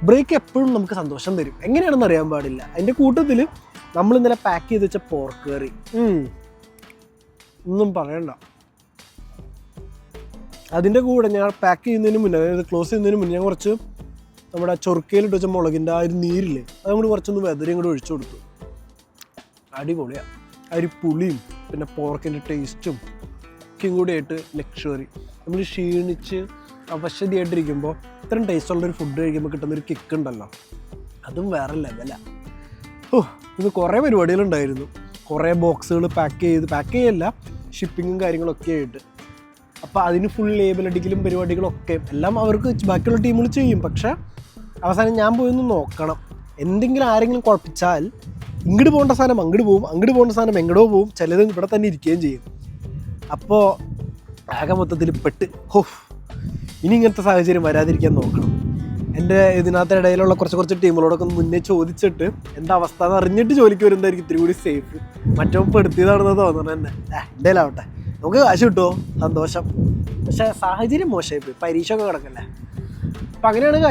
Break എപ്പോഴും നമുക്ക് സന്തോഷം തരും. എങ്ങനെയാണെന്ന് അറിയാൻ പാടില്ല. അതിൻ്റെ കൂട്ടത്തിൽ നമ്മൾ ഇന്നലെ പാക്ക് ചെയ്ത് വെച്ച പോർക്ക് കറി ഒന്നും പറയണ്ട. അതിൻ്റെ കൂടെ ഞാൻ പാക്ക് ചെയ്യുന്നതിന് മുന്നേ, അതായത് ക്ലോസ് ചെയ്യുന്നതിന് മുന്നേ ഞാൻ കുറച്ച് നമ്മുടെ ചൊറുക്കയിലിട്ട് വെച്ച മുളകിൻ്റെ ആ ഒരു നീരില്ലേ അതും കൂടി കുറച്ചൊന്ന് വെതറിയും കൂടി ഒഴിച്ചു കൊടുത്തു. അടിപൊളിയാണ്. ആ ഒരു പുളിയും പിന്നെ പോർക്കിൻ്റെ ടേസ്റ്റും ഒക്കെയും കൂടി ആയിട്ട് ലക്ഷറി. നമ്മൾ ക്ഷീണിച്ച് അവശതയായിട്ടിരിക്കുമ്പോൾ ഇത്രയും ടേസ്റ്റുള്ളൊരു ഫുഡ് കഴിക്കുമ്പോൾ കിട്ടുന്നൊരു കിക്ക് ഉണ്ടല്ലോ, അതും വേറെ ലെവലാണ്. ഇത് കുറേ പരിപാടികളുണ്ടായിരുന്നു. കുറേ ബോക്സുകൾ പാക്ക് ചെയ്യല്ല, ഷിപ്പിങ്ങും കാര്യങ്ങളൊക്കെ ആയിട്ട്. അപ്പോൾ അതിന് ഫുൾ ലേബൽ അടിക്കലും പരിപാടികളൊക്കെ എല്ലാം അവർക്ക് ബാക്കിയുള്ള ടീമുകൾ ചെയ്യും. പക്ഷേ അവസാനം ഞാൻ പോയൊന്ന് നോക്കണം. എന്തെങ്കിലും ആരെങ്കിലും കുഴപ്പിച്ചാൽ ഇങ്ങോട്ട് പോകേണ്ട സാധനം അങ്ങോട്ട് പോവും, അങ്ങോട്ട് പോകേണ്ട സാധനം എങ്ങോട്ടോ പോവും, ചിലത് ഇവിടെ തന്നെ ഇരിക്കുകയും ചെയ്യും. അപ്പോൾ ആകെ മൊത്തത്തിൽ പെട്ട് ഇനി ഇങ്ങനത്തെ സാഹചര്യം വരാതിരിക്കാൻ നോക്കണം. എൻ്റെ ഇതിനകത്ത് ഇടയിലുള്ള കുറച്ച് ടീമുകളോടൊക്കെ ഒന്ന് മുന്നേ ചോദിച്ചിട്ട് എന്താ അവസ്ഥ എന്ന് അറിഞ്ഞിട്ട് ജോലിക്ക് വരുന്നതായിരിക്കും ഇത്തിരി കൂടി സേഫ്. മറ്റോ പെടുത്തിയതാണെന്ന് തോന്നുന്നത് തന്നെ. എന്തായാലാവട്ടെ, നമുക്ക് കാശ് കിട്ടുമോ സന്തോഷം. പക്ഷേ സാഹചര്യം മോശമായിപ്പോയി, പരീക്ഷ ഒക്കെ കിടക്കല്ലേ. അപ്പം അങ്ങനെയാണ്